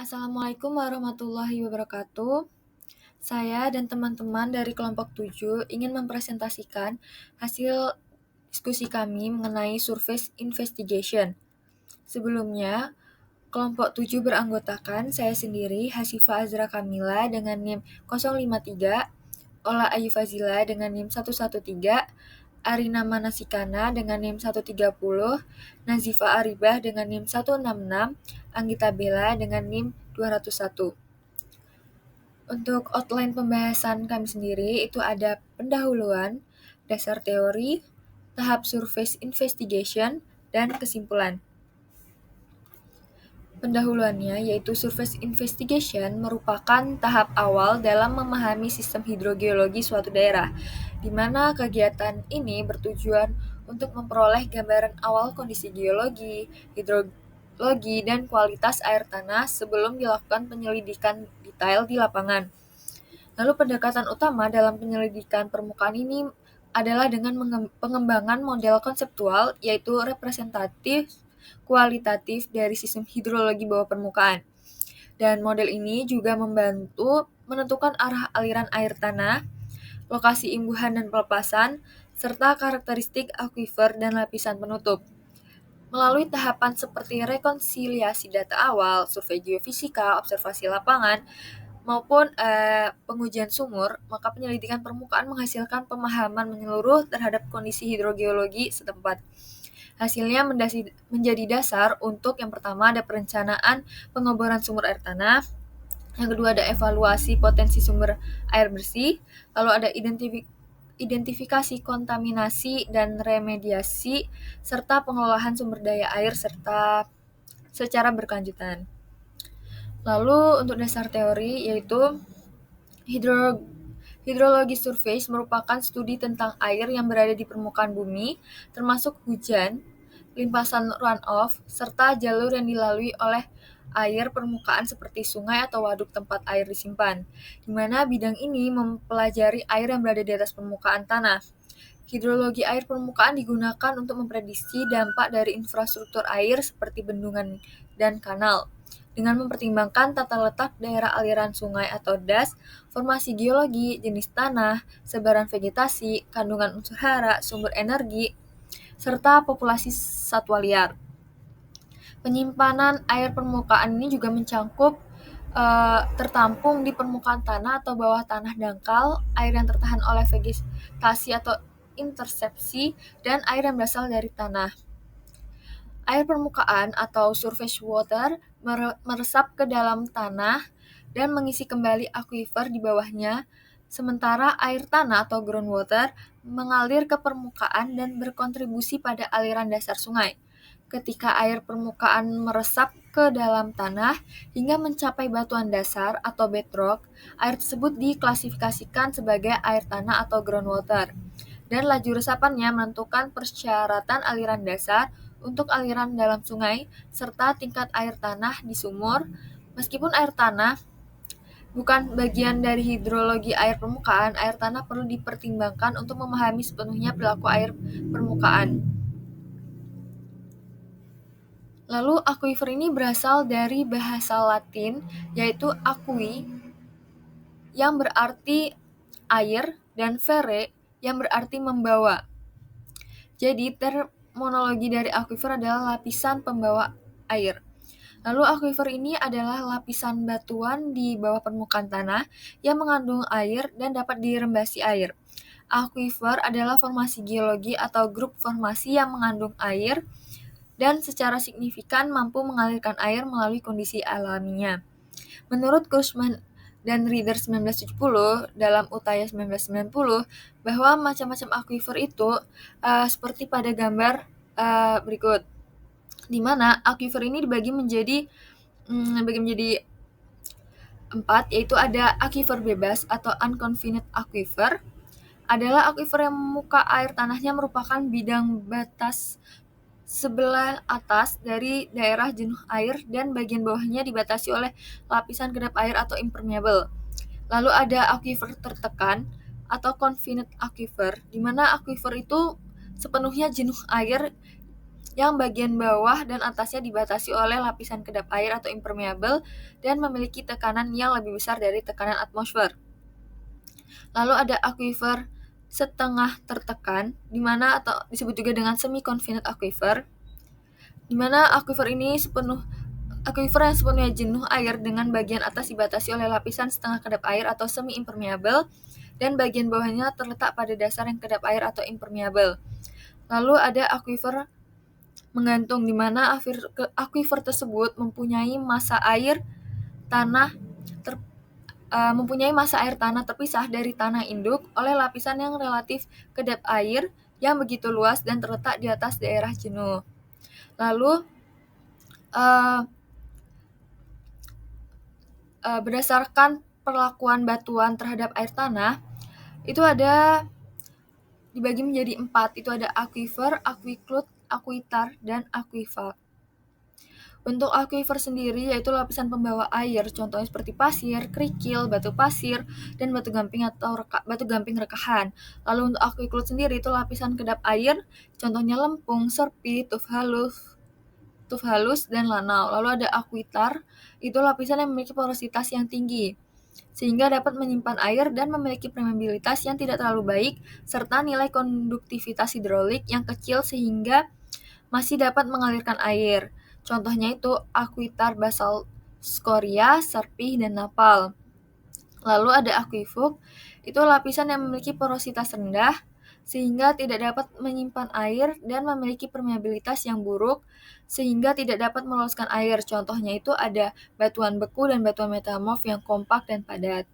Assalamualaikum warahmatullahi wabarakatuh. Saya dan teman-teman dari kelompok 7 ingin mempresentasikan hasil diskusi kami mengenai surface investigation. Sebelumnya, kelompok 7 beranggotakan saya sendiri, Hasifa Azra Kamila dengan NIM 053, Ola Ayu Fazila dengan NIM 113, Arina Manasikana dengan NIM 130, Nazifa Aribah dengan NIM 166, Anggita Bella dengan NIM 201. Untuk outline pembahasan kami sendiri itu ada pendahuluan, dasar teori, tahap surface investigation, dan kesimpulan. Pendahuluannya yaitu surface investigation merupakan tahap awal dalam memahami sistem hidrogeologi suatu daerah, di mana kegiatan ini bertujuan untuk memperoleh gambaran awal kondisi geologi, hidrologi, dan kualitas air tanah sebelum dilakukan penyelidikan detail di lapangan. Lalu pendekatan utama dalam penyelidikan permukaan ini adalah dengan pengembangan model konseptual, yaitu representatif kualitatif dari sistem hidrologi bawah permukaan. Dan model ini juga membantu menentukan arah aliran air tanah, lokasi imbuhan dan pelepasan, serta karakteristik akuifer dan lapisan penutup. Melalui tahapan seperti rekonsiliasi data awal, survei geofisika, observasi lapangan, maupun pengujian sumur, maka penyelidikan permukaan menghasilkan pemahaman menyeluruh terhadap kondisi hidrogeologi setempat. Hasilnya menjadi dasar untuk yang pertama ada perencanaan pengeboran sumur air tanah, yang kedua ada evaluasi potensi sumber air bersih, lalu ada identifikasi kontaminasi dan remediasi, serta pengelolaan sumber daya air serta secara berkelanjutan. Lalu untuk dasar teori yaitu hidrologi surface merupakan studi tentang air yang berada di permukaan bumi, termasuk hujan, limpasan runoff, serta jalur yang dilalui oleh air permukaan seperti sungai atau waduk tempat air disimpan, di mana bidang ini mempelajari air yang berada di atas permukaan tanah. Hidrologi air permukaan digunakan untuk memprediksi dampak dari infrastruktur air seperti bendungan dan kanal, dengan mempertimbangkan tata letak daerah aliran sungai atau das, formasi geologi, jenis tanah, sebaran vegetasi, kandungan unsur hara, sumber energi, serta populasi satwa liar. Penyimpanan air permukaan ini juga mencangkup tertampung di permukaan tanah atau bawah tanah dangkal, air yang tertahan oleh vegetasi atau intersepsi, dan air yang berasal dari tanah. Air permukaan atau surface water meresap ke dalam tanah dan mengisi kembali akuifer di bawahnya, sementara air tanah atau groundwater mengalir ke permukaan dan berkontribusi pada aliran dasar sungai. Ketika air permukaan meresap ke dalam tanah hingga mencapai batuan dasar atau bedrock, air tersebut diklasifikasikan sebagai air tanah atau groundwater. Dan laju resapannya menentukan persyaratan aliran dasar untuk aliran dalam sungai, serta tingkat air tanah di sumur. Meskipun air tanah bukan bagian dari hidrologi air permukaan, air tanah perlu dipertimbangkan untuk memahami sepenuhnya perilaku air permukaan. Lalu akuifer ini berasal dari bahasa Latin, yaitu aqui, yang berarti air, dan fere, yang berarti membawa. Jadi, terminologi dari akuifer adalah lapisan pembawa air. Lalu akuifer ini adalah lapisan batuan di bawah permukaan tanah yang mengandung air dan dapat dirembasi air. Akuifer adalah formasi geologi atau grup formasi yang mengandung air dan secara signifikan mampu mengalirkan air melalui kondisi alaminya. Menurut Cushman dan Reader 1970 dalam Utaya 1990 bahwa macam-macam akuifer itu seperti pada gambar berikut, di mana akuifer ini dibagi menjadi 4, yaitu ada akuifer bebas atau unconfined aquifer, adalah akuifer yang muka air tanahnya merupakan bidang batas sebelah atas dari daerah jenuh air dan bagian bawahnya dibatasi oleh lapisan kedap air atau impermeable. Lalu ada akuifer tertekan atau confined aquifer, di mana akuifer itu sepenuhnya jenuh air yang bagian bawah dan atasnya dibatasi oleh lapisan kedap air atau impermeable dan memiliki tekanan yang lebih besar dari tekanan atmosfer. Lalu ada aquifer setengah tertekan, di mana atau disebut juga dengan semi-confined aquifer, di mana aquifer yang sepenuhnya jenuh air dengan bagian atas dibatasi oleh lapisan setengah kedap air atau semi-impermeable dan bagian bawahnya terletak pada dasar yang kedap air atau impermeable. Lalu ada aquifer menggantung, di mana aquifer tersebut mempunyai massa air tanah terpisah dari tanah induk oleh lapisan yang relatif kedap air yang begitu luas dan terletak di atas daerah jenuh. Lalu berdasarkan perlakuan batuan terhadap air tanah, itu ada dibagi menjadi 4. Itu ada aquifer, aquiclut, aquitar, dan aquifal. Untuk aquifer sendiri yaitu lapisan pembawa air, contohnya seperti pasir, kerikil, batu pasir, dan batu gamping atau batu gamping rekahan. Lalu untuk aquiclut sendiri itu lapisan kedap air, contohnya lempung, serpit, tuf halus, dan lanau. Lalu ada aquitar, itu lapisan yang memiliki porositas yang tinggi, sehingga dapat menyimpan air dan memiliki permeabilitas yang tidak terlalu baik, serta nilai konduktivitas hidrolik yang kecil sehingga masih dapat mengalirkan air. Contohnya itu aquitar basalt skoria, serpih, dan napal. Lalu ada aquifug, itu lapisan yang memiliki porositas rendah, sehingga tidak dapat menyimpan air dan memiliki permeabilitas yang buruk, sehingga tidak dapat meloloskan air. Contohnya itu ada batuan beku dan batuan metamorf yang kompak dan padat.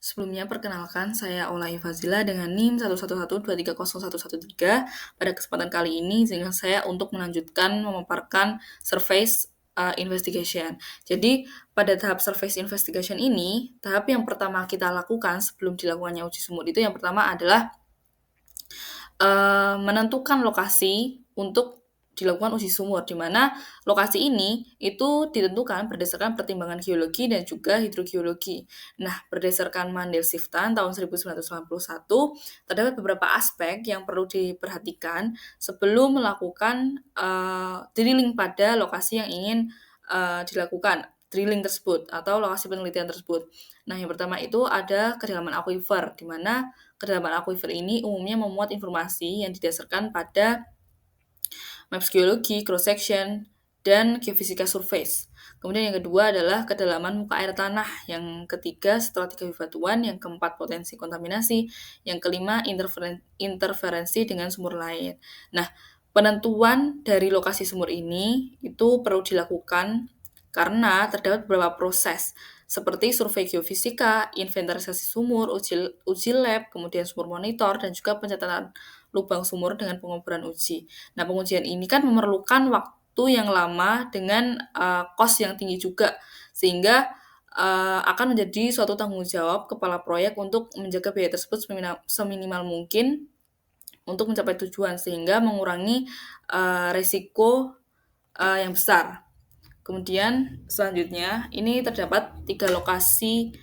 Sebelumnya, perkenalkan, saya Olai Fazila dengan NIM 111230113. Pada kesempatan kali ini, izinkan saya untuk melanjutkan memaparkan surface investigation. Jadi, pada tahap surface investigation ini, tahap yang pertama kita lakukan sebelum dilakukannya uji sumur itu yang pertama adalah menentukan lokasi untuk dilakukan uji sumur, di mana lokasi ini itu ditentukan berdasarkan pertimbangan geologi dan juga hidrogeologi. Nah, berdasarkan Mandel-Sifton tahun 1981, terdapat beberapa aspek yang perlu diperhatikan sebelum melakukan drilling pada lokasi yang ingin dilakukan drilling tersebut atau lokasi penelitian tersebut. Nah, yang pertama itu ada kedalaman aquifer, di mana kedalaman aquifer ini umumnya memuat informasi yang didasarkan pada maps geologi, cross-section, dan geofisika surface. Kemudian yang kedua adalah kedalaman muka air tanah. Yang ketiga setelah 3 bebatuan, yang keempat potensi kontaminasi, yang kelima interferensi dengan sumur lain. Nah, penentuan dari lokasi sumur ini itu perlu dilakukan karena terdapat beberapa proses seperti survei geofisika, inventarisasi sumur, uji lab, kemudian sumur monitor, dan juga pencatatan lubang sumur dengan pengukuran uji. Nah, pengujian ini kan memerlukan waktu yang lama dengan cost yang tinggi juga, sehingga akan menjadi suatu tanggung jawab kepala proyek untuk menjaga biaya tersebut seminimal mungkin untuk mencapai tujuan, sehingga mengurangi resiko yang besar. Kemudian selanjutnya, ini terdapat 3 lokasi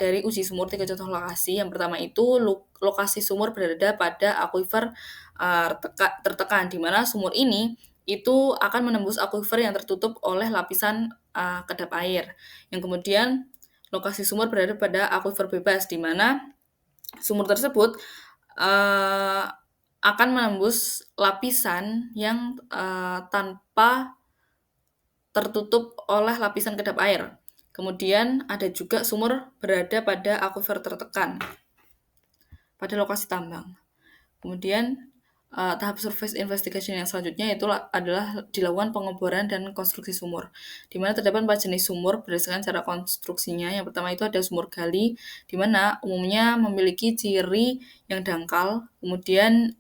dari uji sumur, 3 contoh lokasi. Yang pertama itu lokasi sumur berada pada aquifer tertekan, di mana sumur ini itu akan menembus aquifer yang tertutup oleh lapisan kedap air. Yang kemudian lokasi sumur berada pada aquifer bebas, di mana sumur tersebut akan menembus lapisan yang tanpa tertutup oleh lapisan kedap air. Kemudian ada juga sumur berada pada aquifer tertekan pada lokasi tambang. Kemudian tahap surface investigation yang selanjutnya itu adalah dilakukan pengeboran dan konstruksi sumur, di mana terdapat 4 jenis sumur berdasarkan cara konstruksinya. Yang pertama itu ada sumur gali, di mana umumnya memiliki ciri yang dangkal, kemudian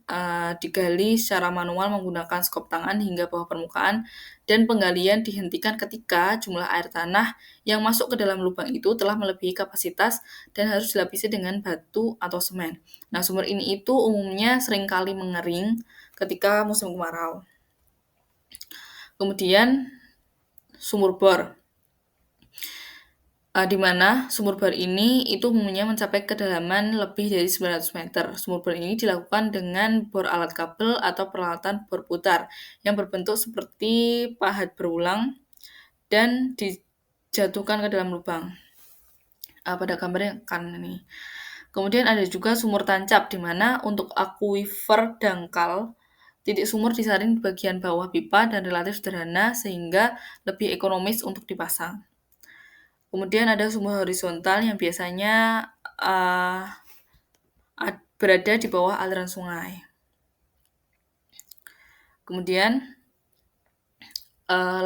digali secara manual menggunakan skop tangan hingga bawah permukaan, dan penggalian dihentikan ketika jumlah air tanah yang masuk ke dalam lubang itu telah melebihi kapasitas dan harus dilapisi dengan batu atau semen. Nah, sumur ini itu umumnya seringkali mengering ketika musim kemarau. Kemudian sumur bor. Di mana sumur bor ini itu umumnya mencapai kedalaman lebih dari 900 meter. Sumur bor ini dilakukan dengan bor alat kabel atau peralatan bor putar yang berbentuk seperti pahat berulang dan dijatuhkan ke dalam lubang. Pada gambarnya kan ini. Kemudian ada juga sumur tancap, di mana untuk akuifer dangkal, titik sumur disaring di bagian bawah pipa dan relatif sederhana sehingga lebih ekonomis untuk dipasang. Kemudian ada sumur horizontal yang biasanya uh, berada di bawah aliran sungai. Kemudian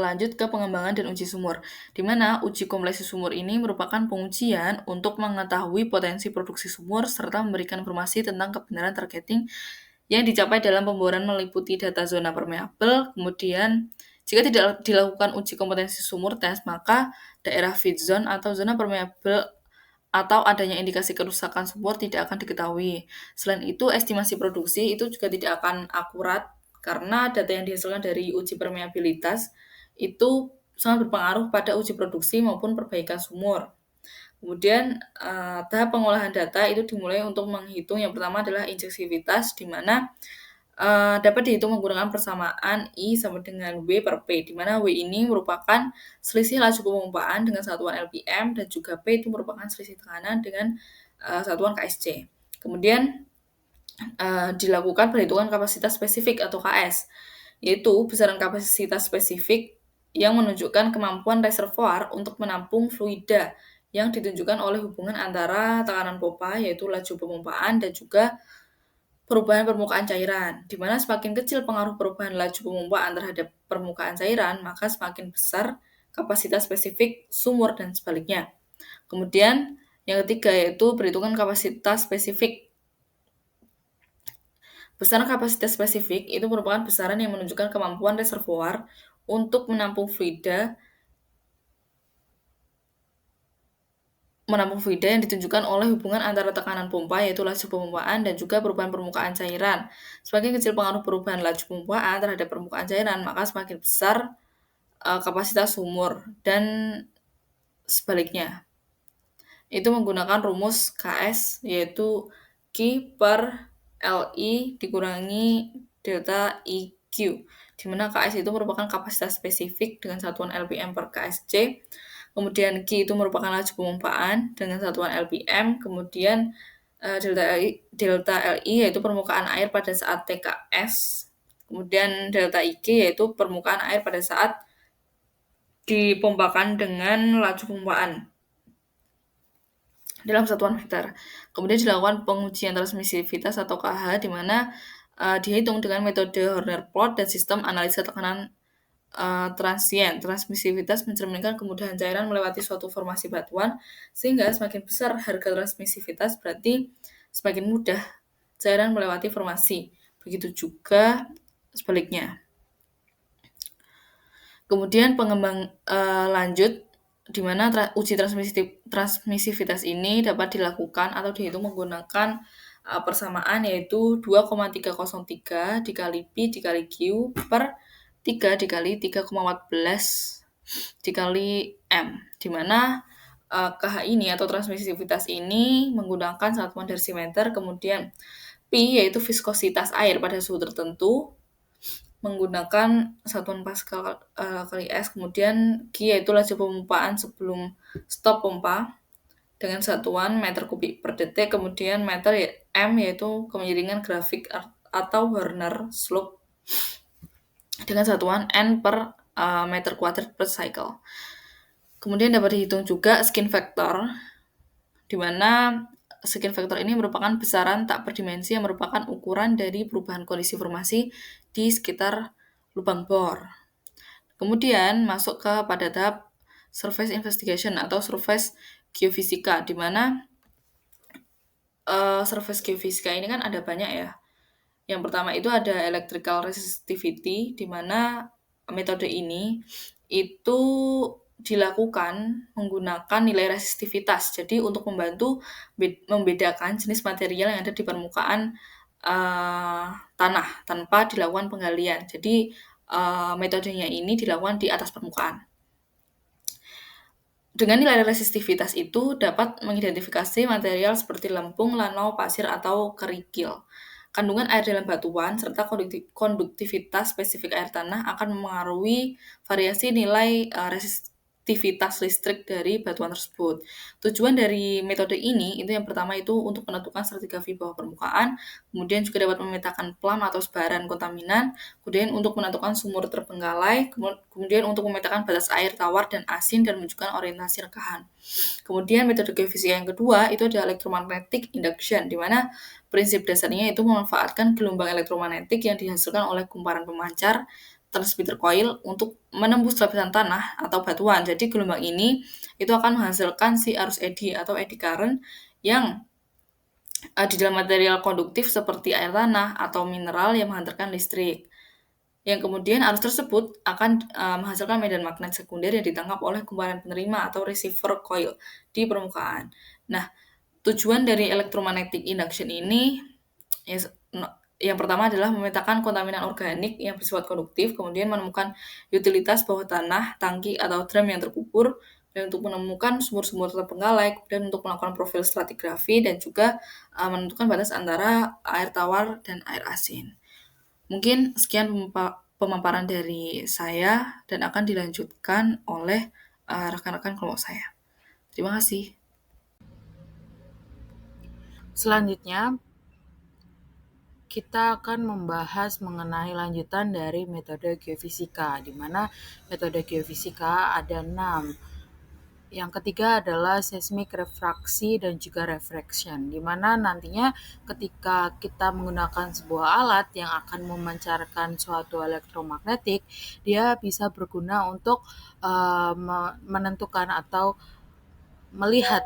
lanjut ke pengembangan dan uji sumur, di mana uji kompleks sumur ini merupakan pengujian untuk mengetahui potensi produksi sumur serta memberikan informasi tentang kebenaran targeting yang dicapai dalam pemboran meliputi data zona permeabel. Kemudian, jika tidak dilakukan uji kompetensi sumur test, maka daerah feed zone atau zona permeabel atau adanya indikasi kerusakan sumur tidak akan diketahui. Selain itu, estimasi produksi itu juga tidak akan akurat karena data yang dihasilkan dari uji permeabilitas itu sangat berpengaruh pada uji produksi maupun perbaikan sumur. Kemudian tahap pengolahan data itu dimulai untuk menghitung yang pertama adalah injeksivitas, di mana dapat dihitung menggunakan persamaan I sama dengan W per P, di mana W ini merupakan selisih laju pemompaan dengan satuan LPM dan juga P itu merupakan selisih tekanan dengan satuan KSC. Kemudian dilakukan perhitungan kapasitas spesifik atau KS, yaitu besaran kapasitas spesifik yang menunjukkan kemampuan reservoir untuk menampung fluida yang ditunjukkan oleh hubungan antara tekanan pompa, yaitu laju pemompaan, dan juga perubahan permukaan cairan, di mana semakin kecil pengaruh perubahan laju pemompaan terhadap permukaan cairan, maka semakin besar kapasitas spesifik sumur dan sebaliknya. Kemudian, yang ketiga yaitu perhitungan kapasitas spesifik. Besaran kapasitas spesifik itu merupakan besaran yang menunjukkan kemampuan reservoir untuk menampung fluida yang ditunjukkan oleh hubungan antara tekanan pompa, yaitu laju pemompaan, dan juga perubahan permukaan cairan. Semakin kecil pengaruh perubahan laju pemompaan terhadap permukaan cairan, maka semakin besar kapasitas sumur, dan sebaliknya. Itu menggunakan rumus KS, yaitu Q per LI dikurangi delta IQ, di mana KS itu merupakan kapasitas spesifik dengan satuan LPM per KSC. Kemudian Q itu merupakan laju pemompaan dengan satuan LPM, kemudian delta LI yaitu permukaan air pada saat TKS, kemudian delta IG yaitu permukaan air pada saat dipompakan dengan laju pompaan dalam satuan meter. Kemudian dilakukan pengujian transmisivitas atau KH, di mana dihitung dengan metode Horner plot dan sistem analisa tekanan transient. Transmisivitas mencerminkan kemudahan cairan melewati suatu formasi batuan, sehingga semakin besar harga transmisivitas berarti semakin mudah cairan melewati formasi. Begitu juga sebaliknya. Kemudian pengembang lanjut, di mana uji transmisivitas ini dapat dilakukan atau dihitung menggunakan persamaan, yaitu 2,303 dikali Pi dikali Q per 3 dikali 3,14 dikali M, di mana KH ini atau transmisivitas ini menggunakan satuan desimeter, kemudian Pi yaitu viskositas air pada suhu tertentu menggunakan satuan Pascal kali S, kemudian Q yaitu laju pemompaan sebelum stop pompa dengan satuan meter kubik per detik, kemudian meter M yaitu kemiringan grafik atau Horner slope dengan satuan N per meter kuadrat per cycle. Kemudian dapat dihitung juga skin factor, di mana skin factor ini merupakan besaran tak berdimensi yang merupakan ukuran dari perubahan kondisi formasi di sekitar lubang bor. Kemudian masuk pada tahap surface investigation atau surface geofisika, di mana surface geofisika ini kan ada banyak ya. Yang pertama itu ada electrical resistivity, di mana metode ini itu dilakukan menggunakan nilai resistivitas. Jadi untuk membantu membedakan jenis material yang ada di permukaan tanah tanpa dilakukan penggalian. Jadi metodenya ini dilakukan di atas permukaan. Dengan nilai resistivitas itu dapat mengidentifikasi material seperti lempung, lanau, pasir, atau kerikil. Kandungan air dalam batuan serta konduktivitas spesifik air tanah akan memengaruhi variasi nilai resistivitas listrik dari batuan tersebut. Tujuan dari metode ini itu yang pertama itu untuk menentukan stratigrafi bawah permukaan, kemudian juga dapat memetakan plam atau sebaran kontaminan, kemudian untuk menentukan sumur terbengkalai, kemudian untuk memetakan batas air tawar dan asin dan menunjukkan orientasi rekahan. Kemudian metode geofisika yang kedua itu adalah electromagnetic induction, di mana prinsip dasarnya itu memanfaatkan gelombang elektromagnetik yang dihasilkan oleh kumparan pemancar transmitter coil untuk menembus lapisan tanah atau batuan. Jadi gelombang ini itu akan menghasilkan si arus eddy atau eddy current yang di dalam material konduktif seperti air tanah atau mineral yang menghantarkan listrik. Yang kemudian arus tersebut akan menghasilkan medan magnet sekunder yang ditangkap oleh kumparan penerima atau receiver coil di permukaan. Nah, tujuan dari electromagnetic induction ini ya, yang pertama adalah memetakan kontaminan organik yang bersifat konduktif, kemudian menemukan utilitas bawah tanah, tangki, atau drum yang terkubur, dan untuk menemukan sumur-sumur terbengkalai, kemudian untuk melakukan profil stratigrafi, dan juga menentukan batas antara air tawar dan air asin. Mungkin sekian pemaparan dari saya dan akan dilanjutkan oleh rekan-rekan kelompok saya. Terima kasih. Selanjutnya, kita akan membahas mengenai lanjutan dari metode geofisika, di mana metode geofisika ada 6. Yang ketiga adalah seismic refraksi dan juga refraction, di mana nantinya ketika kita menggunakan sebuah alat yang akan memancarkan suatu elektromagnetik, dia bisa berguna untuk menentukan atau melihat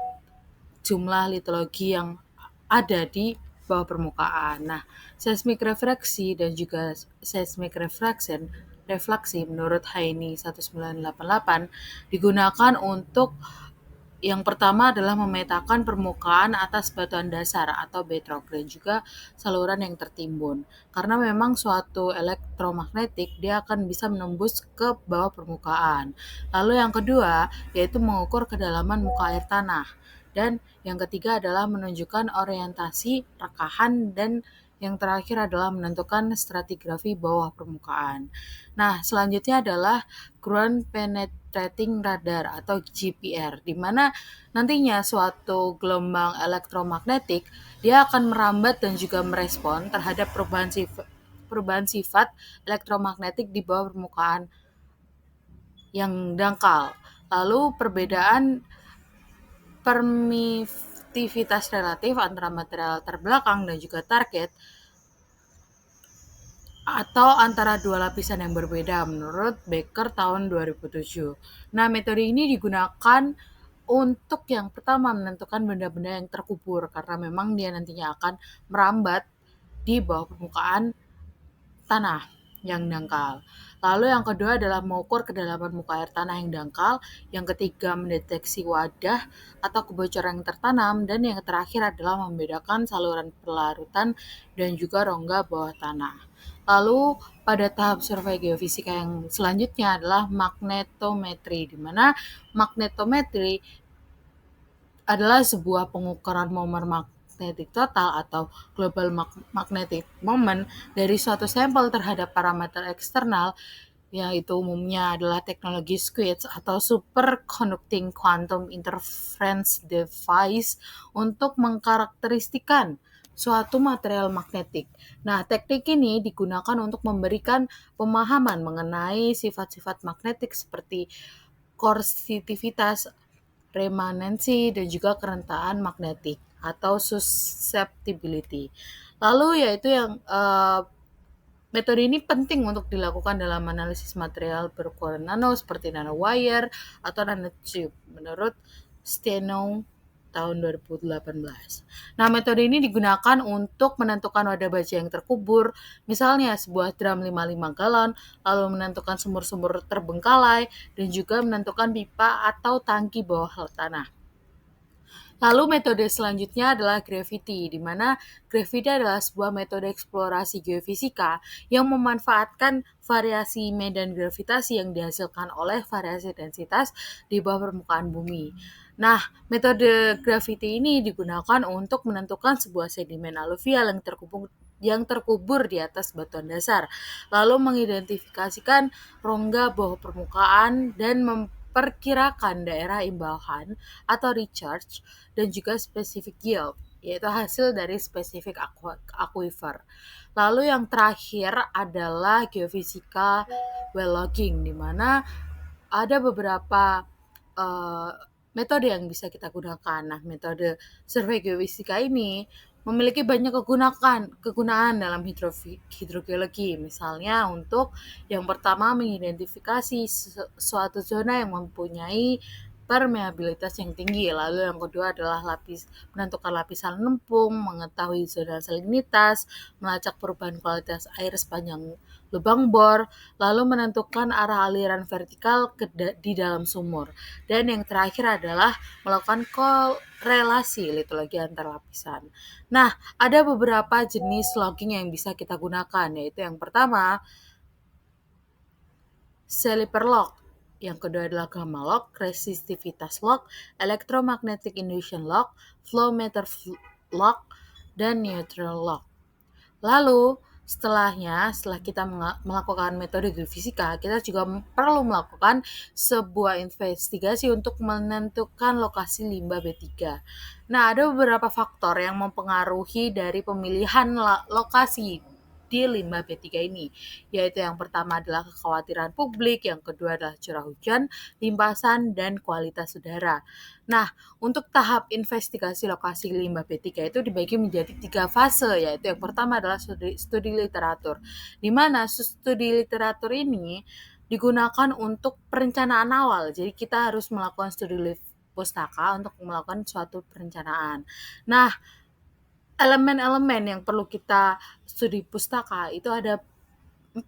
jumlah litologi yang ada di bawah permukaan. Nah, seismic refraksi dan juga seismic refleksi menurut Heini 1988 digunakan untuk yang pertama adalah memetakan permukaan atas batuan dasar atau bedrock dan juga saluran yang tertimbun. Karena memang suatu elektromagnetik dia akan bisa menembus ke bawah permukaan. Lalu yang kedua yaitu mengukur kedalaman muka air tanah. Dan yang ketiga adalah menunjukkan orientasi rekahan dan yang terakhir adalah menentukan stratigrafi bawah permukaan. Nah, selanjutnya adalah ground penetrating radar atau GPR, di mana nantinya suatu gelombang elektromagnetik dia akan merambat dan juga merespon terhadap perubahan sifat elektromagnetik di bawah permukaan yang dangkal. Lalu perbedaan permitivitas relatif antara material terbelakang dan juga target atau antara dua lapisan yang berbeda menurut Becker tahun 2007. Nah, metode ini digunakan untuk yang pertama menentukan benda-benda yang terkubur karena memang dia nantinya akan merambat di bawah permukaan tanah yang dangkal. Lalu yang kedua adalah mengukur kedalaman muka air tanah yang dangkal. Yang ketiga mendeteksi wadah atau kebocoran yang tertanam. Dan yang terakhir adalah membedakan saluran pelarutan dan juga rongga bawah tanah. Lalu pada tahap survei geofisika yang selanjutnya adalah magnetometri, di mana magnetometri adalah sebuah pengukuran momen magnetic total atau global magnetic moment dari suatu sampel terhadap parameter eksternal, yaitu umumnya adalah teknologi SQUID atau Superconducting Quantum Interference Device untuk mengkarakteristikan suatu material magnetik. Nah, teknik ini digunakan untuk memberikan pemahaman mengenai sifat-sifat magnetik seperti korsitivitas, remanensi, dan juga kerentaan magnetik atau susceptibility. Lalu yaitu yang metode ini penting untuk dilakukan dalam analisis material berukuran nano seperti nanowire atau nanotube menurut Steno tahun 2018. Nah, metode ini digunakan untuk menentukan wadah baja yang terkubur, misalnya sebuah drum 55 galon, lalu menentukan sumur-sumur terbengkalai, dan juga menentukan pipa atau tangki bawah tanah. Lalu metode selanjutnya adalah gravity, di mana gravity adalah sebuah metode eksplorasi geofisika yang memanfaatkan variasi medan gravitasi yang dihasilkan oleh variasi densitas di bawah permukaan bumi. Nah, metode gravity ini digunakan untuk menentukan sebuah sedimen aluvial yang terkubur di atas batuan dasar, lalu mengidentifikasikan rongga bawah permukaan dan memperkirakan daerah imbahan atau recharge dan juga specific yield, yaitu hasil dari spesifik aquifer. Lalu yang terakhir adalah geofisika well logging, di mana ada beberapa uh, metode yang bisa kita gunakan. Nah, metode survei geofisika ini memiliki banyak kegunaan dalam hidrogeologi. Misalnya untuk yang pertama mengidentifikasi suatu zona yang mempunyai permeabilitas yang tinggi. Lalu yang kedua adalah menentukan lapisan lempung, mengetahui zona salinitas, melacak perubahan kualitas air sepanjang lubang bor, lalu menentukan arah aliran vertikal di dalam sumur. Dan yang terakhir adalah melakukan korelasi litologi antar lapisan. Nah, ada beberapa jenis logging yang bisa kita gunakan, yaitu yang pertama, Caliper log. Yang kedua adalah gamma log, resistivitas log, electromagnetic induction log, flow meter log, dan neutral log. Lalu, setelah kita melakukan metode geofisika, kita juga perlu melakukan sebuah investigasi untuk menentukan lokasi limbah B3. Nah, ada beberapa faktor yang mempengaruhi dari pemilihan lokasi di limbah B3 ini, yaitu yang pertama adalah kekhawatiran publik, yang kedua adalah curah hujan, limpasan, dan kualitas udara. Nah, untuk tahap investigasi lokasi limbah B3 itu dibagi menjadi 3 fase, yaitu yang pertama adalah studi literatur, di mana studi literatur ini digunakan untuk perencanaan awal. Jadi kita harus melakukan studi pustaka untuk melakukan suatu perencanaan. Nah, elemen-elemen yang perlu kita studi pustaka itu ada 4,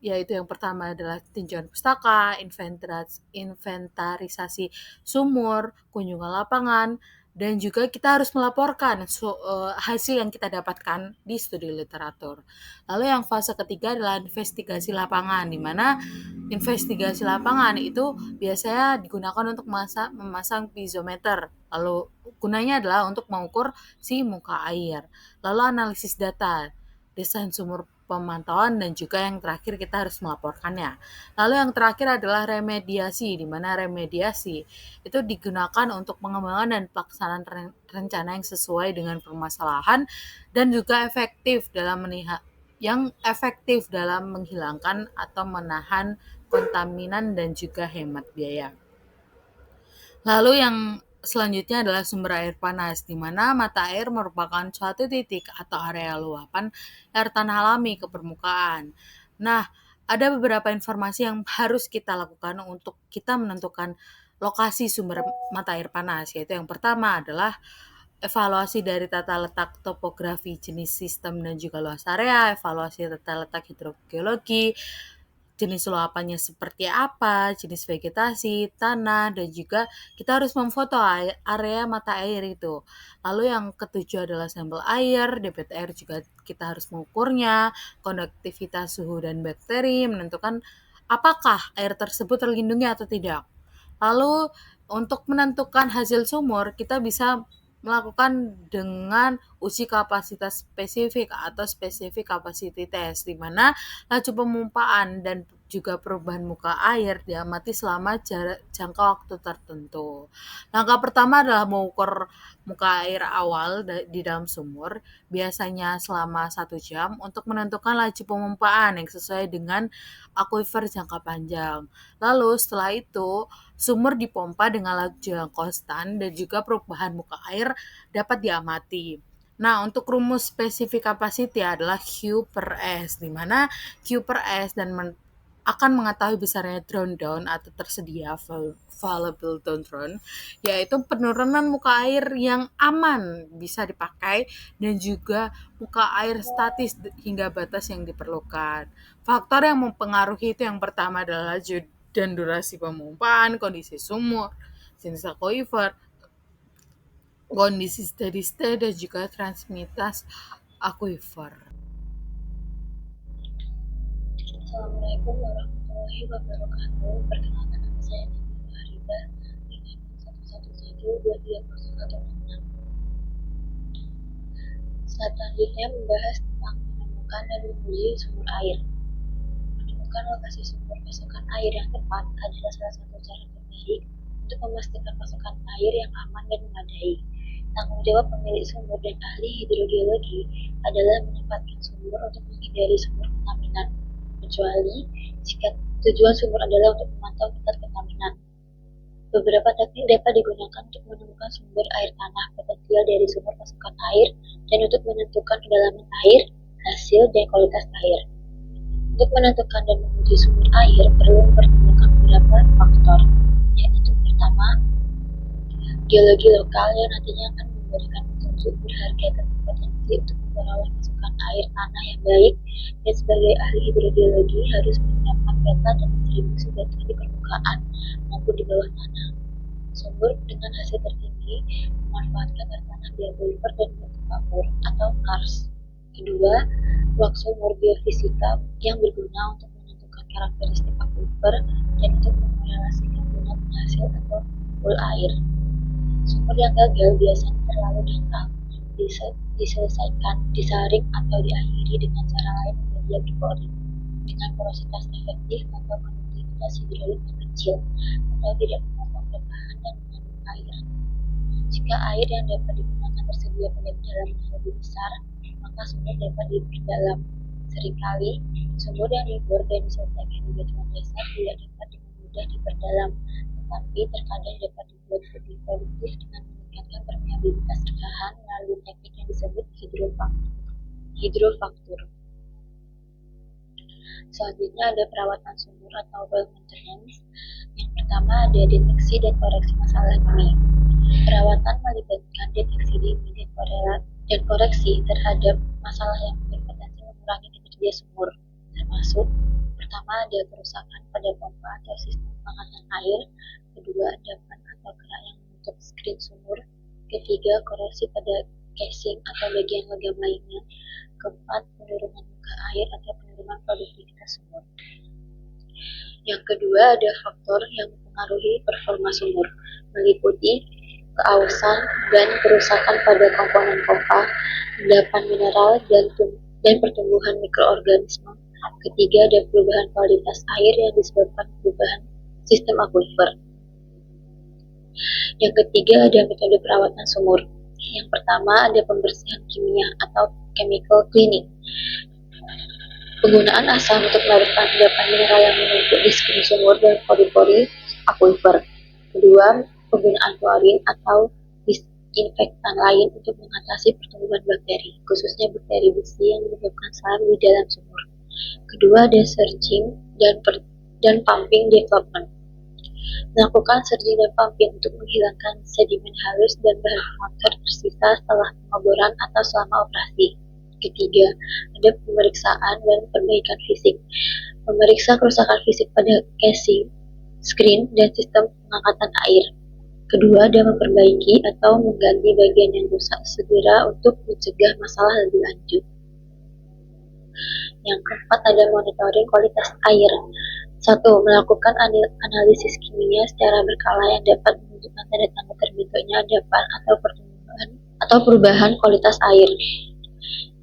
yaitu yang pertama adalah tinjauan pustaka, inventarisasi sumur, kunjungan lapangan, dan juga kita harus melaporkan hasil yang kita dapatkan di studi literatur. Lalu yang fase ketiga adalah investigasi lapangan, di mana investigasi lapangan itu biasanya digunakan untuk memasang piezometer. Lalu gunanya adalah untuk mengukur si muka air. Lalu analisis data, desain sumur pemantauan, dan juga yang terakhir kita harus melaporkannya. Lalu yang terakhir adalah remediasi, di mana remediasi itu digunakan untuk pengembangan dan pelaksanaan rencana yang sesuai dengan permasalahan dan juga efektif dalam menghilangkan atau menahan kontaminan dan juga hemat biaya. Lalu yang selanjutnya adalah sumber air panas, di mana mata air merupakan suatu titik atau area luapan air tanah alami ke permukaan. Nah, ada beberapa informasi yang harus kita lakukan untuk kita menentukan lokasi sumber mata air panas, yaitu yang pertama adalah evaluasi dari tata letak topografi, jenis sistem, dan juga luas area, evaluasi tata letak hidrogeologi, jenis luapannya seperti apa, jenis vegetasi, tanah, dan juga kita harus memfoto area mata air itu. Lalu yang ketujuh adalah sampel air, debit air juga kita harus mengukurnya, konduktivitas suhu dan bakteri, menentukan apakah air tersebut terlindungi atau tidak. Lalu untuk menentukan hasil sumur, kita bisa melakukan dengan uji kapasitas spesifik atau specific capacity test, di mana laju pemumpaan dan juga perubahan muka air diamati selama jangka waktu tertentu. Langkah pertama adalah mengukur muka air awal di dalam sumur, biasanya selama 1 jam, untuk menentukan laju pemumpaan yang sesuai dengan aquifer jangka panjang. Lalu setelah itu, sumur dipompa dengan laju yang konstan dan juga perubahan muka air dapat diamati. Nah, untuk rumus spesifik capacity adalah Q per S, di mana Q per S akan mengetahui besarnya down atau tersedia available down, yaitu penurunan muka air yang aman bisa dipakai dan juga muka air statis hingga batas yang diperlukan. Faktor yang mempengaruhi itu yang pertama adalah laju dan durasi pemumpaan, kondisi sumur, jenis aquifer, kondisi steady state dan juga transmitas akuifer. Assalamualaikum warahmatullahi wabarakatuh. Perkenalkan nama saya Nabila Arifah dengan 111230166. Selanjutnya membahas tentang menemukan dan menguji sumber air. Menemukan lokasi sumber pasokan air yang tepat adalah salah satu cara terbaik untuk memastikan pasokan air yang aman dan memadai. Tanggung jawab pemilik sumber dan ahli hidrogeologi adalah menempatkan sumber untuk menghindari sumber kontaminan, kecuali jika tujuan sumber adalah untuk memantau tingkat kontaminan. Beberapa teknik dapat digunakan untuk menemukan sumber air tanah potensial dari sumber pasokan air dan untuk menentukan kedalaman air, hasil, dan kualitas air. Untuk menentukan dan menguji sumber air perlu mempertimbangkan beberapa faktor, yaitu pertama, geologi lokal yang nantinya akan memberikan petunjuk berharga tentang potensi untuk memperoleh pasokan air tanah yang baik, dan sebagai ahli hidrogeologi harus menyiapkan peta dan distribusi data di permukaan maupun di bawah tanah. Sumber dengan hasil tertinggi memanfaatkan air tanah di akuifer dan batu kapur atau kars. Kedua, ruang sumur geofisika yang berguna untuk menentukan karakteristik akuifer dan untuk menkorelasikan dengan penghasil atau pool air. Sumber yang gagal biasanya terlalu dangkal, diselesaikan, disaring, atau diakhiri dengan cara lain agar dia berpori dengan porositas efektif atau konduktivitas hidrolik yang kecil, atau tidak memotong bertahan dan mengandung air. Jika air yang dapat digunakan tersedia pada kedalaman yang lebih besar, maka sumber dapat diperdalam. Seringkali, sumber yang dibor dan diselesaikan di batuan dasar tidak dapat dengan mudah diperdalam, tetapi terkadang dapat dibuat lebih produktif dengan meningkatkan permeabilitas rekahan melalui teknik yang disebut hidrofaktur. Selanjutnya ada perawatan sumur atau well maintenance. Yang pertama ada deteksi dan koreksi masalah dini. Perawatan melibatkan deteksi dini dan koreksi terhadap masalah yang berpotensi mengurangi kinerja sumur, termasuk pertama ada kerusakan pada pompa atau sistem pengangkatan air, kedua endapan atau kerak yang menutup skrin sumur, ketiga korosi pada casing atau bagian logam lainnya, keempat penurunan muka air atau penurunan produktivitas sumur. Yang kedua ada faktor yang mempengaruhi performa sumur, meliputi keausan dan kerusakan pada komponen pompa, endapan mineral dan pertumbuhan mikroorganisme. Ketiga ada perubahan kualitas air yang disebabkan perubahan sistem akuifer. Yang ketiga ada metode perawatan sumur. Yang pertama ada pembersihan kimia atau chemical cleaning. Penggunaan asam untuk melarutkan endapan mineral yang menumpuk di skrin sumur dan pori-pori akuifer. Kedua, penggunaan klorin atau disinfektan lain untuk mengatasi pertumbuhan bakteri, khususnya bakteri besi yang menyebabkan slime di dalam sumur. Kedua, ada surging dan pumping development. Melakukan surging dan pumping untuk menghilangkan sedimen halus dan bahan pengotor tersisa setelah pengeboran atau selama operasi. Ketiga, ada pemeriksaan dan perbaikan fisik. Memeriksa kerusakan fisik pada casing, skrin, dan sistem pengangkatan air. Kedua, ada memperbaiki atau mengganti bagian yang rusak segera untuk mencegah masalah lebih lanjut. Yang keempat ada monitoring kualitas air. 1. Melakukan analisis kimia secara berkala yang dapat menunjukkan tanda-tanda terbentuknya endapan atau perubahan kualitas air.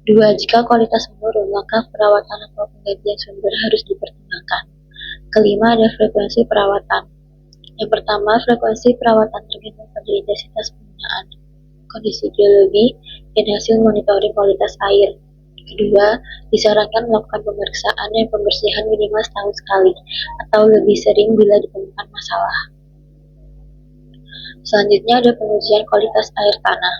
2. Jika kualitas menurun, maka perawatan atau penggantian sumber harus dipertimbangkan. Kelima ada frekuensi perawatan. Yang pertama, frekuensi perawatan tergantung pada intensitas penggunaan, kondisi geologi, dan hasil monitoring kualitas air. Kedua, disarankan melakukan pemeriksaan dan pembersihan minimal setahun sekali, atau lebih sering bila ditemukan masalah. Selanjutnya ada pengujian kualitas air tanah.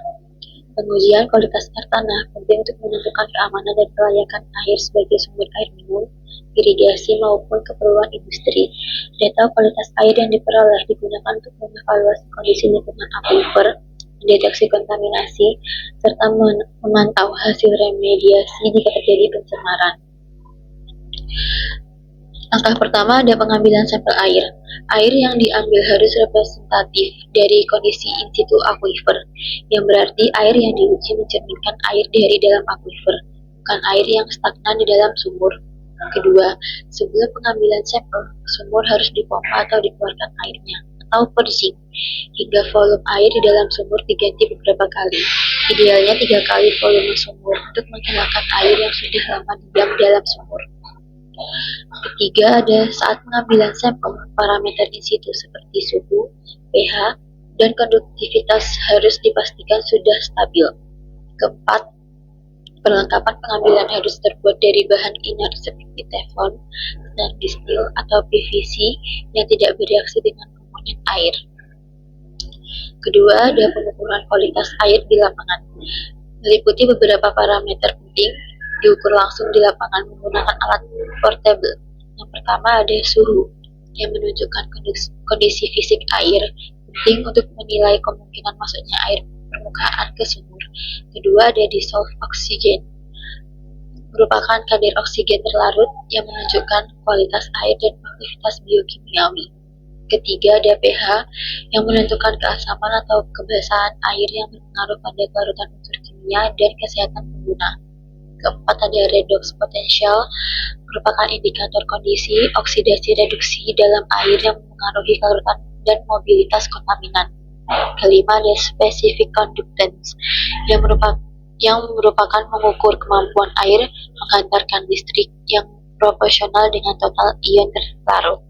Pengujian kualitas air tanah penting untuk menentukan keamanan dan kelayakan air sebagai sumber air minum, irigasi maupun keperluan industri. Data kualitas air yang diperoleh digunakan untuk mengevaluasi kondisi lingkungan akuifer, mendeteksi kontaminasi, serta memantau hasil remediasi jika terjadi pencemaran. Langkah pertama ada pengambilan sampel air. Air yang diambil harus representatif dari kondisi in situ aquifer, yang berarti air yang diuji mencerminkan air dari dalam aquifer, bukan air yang stagnan di dalam sumur. Kedua, sebelum pengambilan sampel, sumur harus dipompa atau dikeluarkan airnya, atau purging, hingga volume air di dalam sumur diganti beberapa kali. Idealnya 3 kali volume sumur untuk menghilangkan air yang sudah lama diam di dalam sumur. Ketiga, ada saat pengambilan sampel, parameter in situ seperti suhu, pH, dan konduktivitas harus dipastikan sudah stabil. Keempat, perlengkapan pengambilan harus terbuat dari bahan inert seperti teflon, stainless steel, atau PVC yang tidak bereaksi dengan komponen air. Kedua, ada pengukuran kualitas air di lapangan. Meliputi beberapa parameter penting, diukur langsung di lapangan menggunakan alat portable. Yang pertama ada suhu, yang menunjukkan kondisi fisik air, penting untuk menilai kemungkinan masuknya air permukaan ke sumur. Kedua ada dissolved oxygen, merupakan kadar oksigen terlarut yang menunjukkan kualitas air dan aktivitas biokimiawi. Ketiga ada pH, yang menentukan keasaman atau kebasahan air yang berpengaruh pada kelarutan unsur kimia dan kesehatan pengguna. Keempat ada redox potential, merupakan indikator kondisi oksidasi reduksi dalam air yang mempengaruhi kelarutan dan mobilitas kontaminan. Kelima ada specific conductance, yang merupakan mengukur kemampuan air menghantarkan listrik yang proporsional dengan total ion terlarut.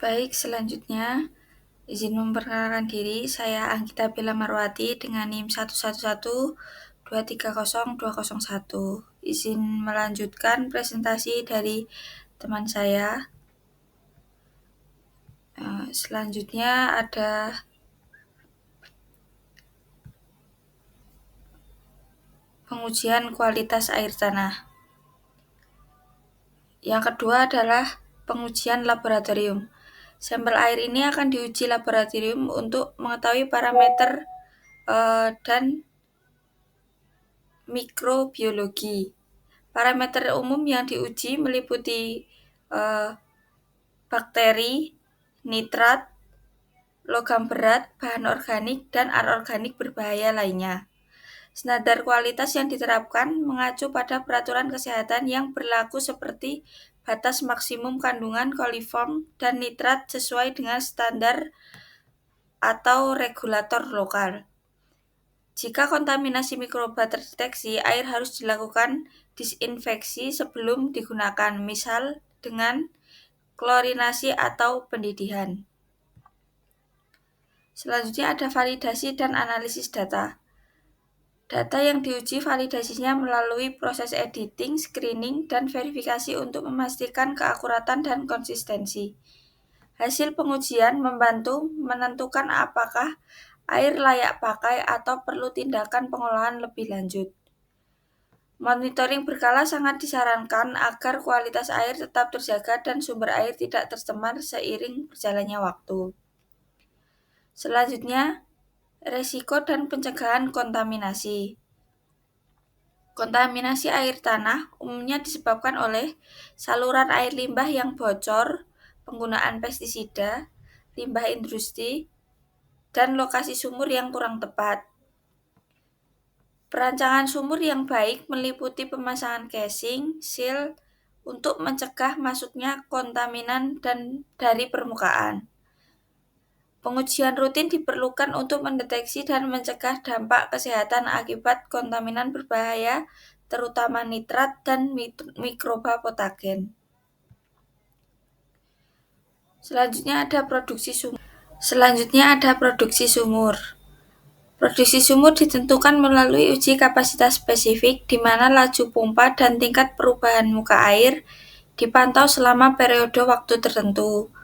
Baik, selanjutnya izin memperkenalkan diri, saya Anggita Bella Marwati dengan NIM 111230201. Izin melanjutkan presentasi dari teman saya. Selanjutnya ada pengujian kualitas air tanah. Yang kedua adalah pengujian laboratorium. Sampel air ini akan diuji laboratorium untuk mengetahui parameter dan mikrobiologi. Parameter umum yang diuji meliputi bakteri, nitrat, logam berat, bahan organik, dan anorganik berbahaya lainnya. Standar kualitas yang diterapkan mengacu pada peraturan kesehatan yang berlaku seperti batas maksimum kandungan koliform dan nitrat sesuai dengan standar atau regulator lokal. Jika kontaminasi mikroba terdeteksi, air harus dilakukan disinfeksi sebelum digunakan, misal dengan klorinasi atau pendidihan. Selanjutnya ada validasi dan analisis data. Data yang diuji validasinya melalui proses editing, screening, dan verifikasi untuk memastikan keakuratan dan konsistensi. Hasil pengujian membantu menentukan apakah air layak pakai atau perlu tindakan pengolahan lebih lanjut. Monitoring berkala sangat disarankan agar kualitas air tetap terjaga dan sumber air tidak tercemar seiring berjalannya waktu. Selanjutnya, resiko dan pencegahan kontaminasi. Kontaminasi air tanah umumnya disebabkan oleh saluran air limbah yang bocor, penggunaan pestisida, limbah industri, dan lokasi sumur yang kurang tepat. Perancangan sumur yang baik meliputi pemasangan casing, seal, untuk mencegah masuknya kontaminan dan dari permukaan. Pengujian rutin diperlukan untuk mendeteksi dan mencegah dampak kesehatan akibat kontaminan berbahaya, terutama nitrat dan mikroba patogen. Selanjutnya ada produksi sumur. Produksi sumur ditentukan melalui uji kapasitas spesifik, di mana laju pompa dan tingkat perubahan muka air dipantau selama periode waktu tertentu.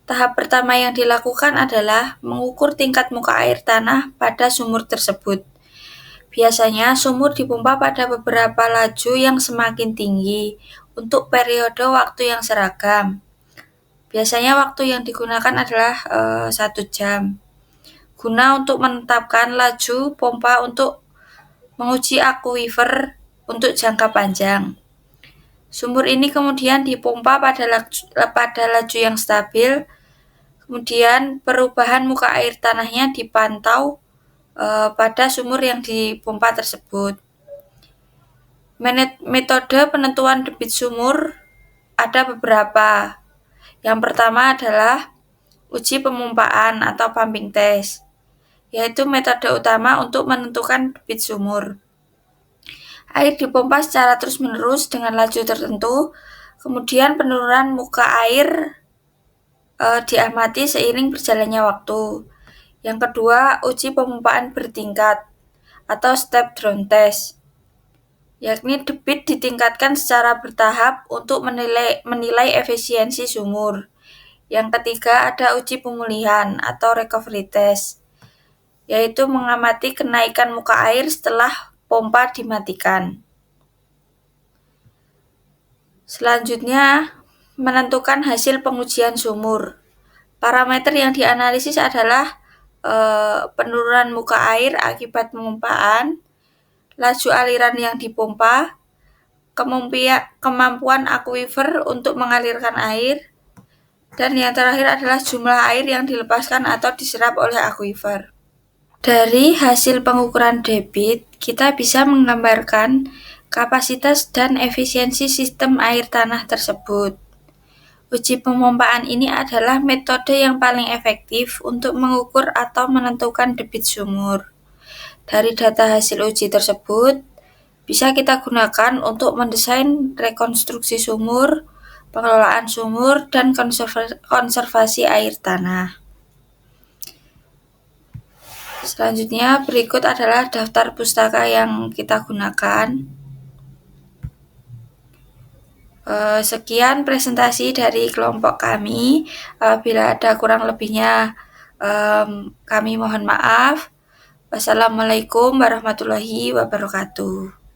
Tahap pertama yang dilakukan adalah mengukur tingkat muka air tanah pada sumur tersebut. Biasanya sumur dipompa pada beberapa laju yang semakin tinggi untuk periode waktu yang seragam. Biasanya waktu yang digunakan adalah 1 jam. Guna untuk menetapkan laju pompa untuk menguji aquifer untuk jangka panjang. Sumur ini kemudian dipompa pada laju yang stabil, kemudian perubahan muka air tanahnya dipantau pada sumur yang dipompa tersebut. Metode penentuan debit sumur ada beberapa. Yang pertama adalah uji pemompaan atau pumping test, yaitu metode utama untuk menentukan debit sumur. Air dipompa secara terus-menerus dengan laju tertentu, kemudian penurunan muka air diamati seiring berjalannya waktu. Yang kedua, uji pemompaan bertingkat atau step down test, yakni debit ditingkatkan secara bertahap untuk menilai efisiensi sumur. Yang ketiga, ada uji pemulihan atau recovery test, yaitu mengamati kenaikan muka air setelah pompa dimatikan. Selanjutnya, menentukan hasil pengujian sumur. Parameter yang dianalisis adalah penurunan muka air akibat pemompaan, laju aliran yang dipompa, kemampuan akuifer untuk mengalirkan air, dan yang terakhir adalah jumlah air yang dilepaskan atau diserap oleh akuifer. Dari hasil pengukuran debit, kita bisa menggambarkan kapasitas dan efisiensi sistem air tanah tersebut. Uji pemompaan ini adalah metode yang paling efektif untuk mengukur atau menentukan debit sumur. Dari data hasil uji tersebut, bisa kita gunakan untuk mendesain rekonstruksi sumur, pengelolaan sumur, dan konservasi air tanah. Selanjutnya, berikut adalah daftar pustaka yang kita gunakan. Sekian presentasi dari kelompok kami. Bila ada kurang lebihnya, kami mohon maaf. Wassalamualaikum warahmatullahi wabarakatuh.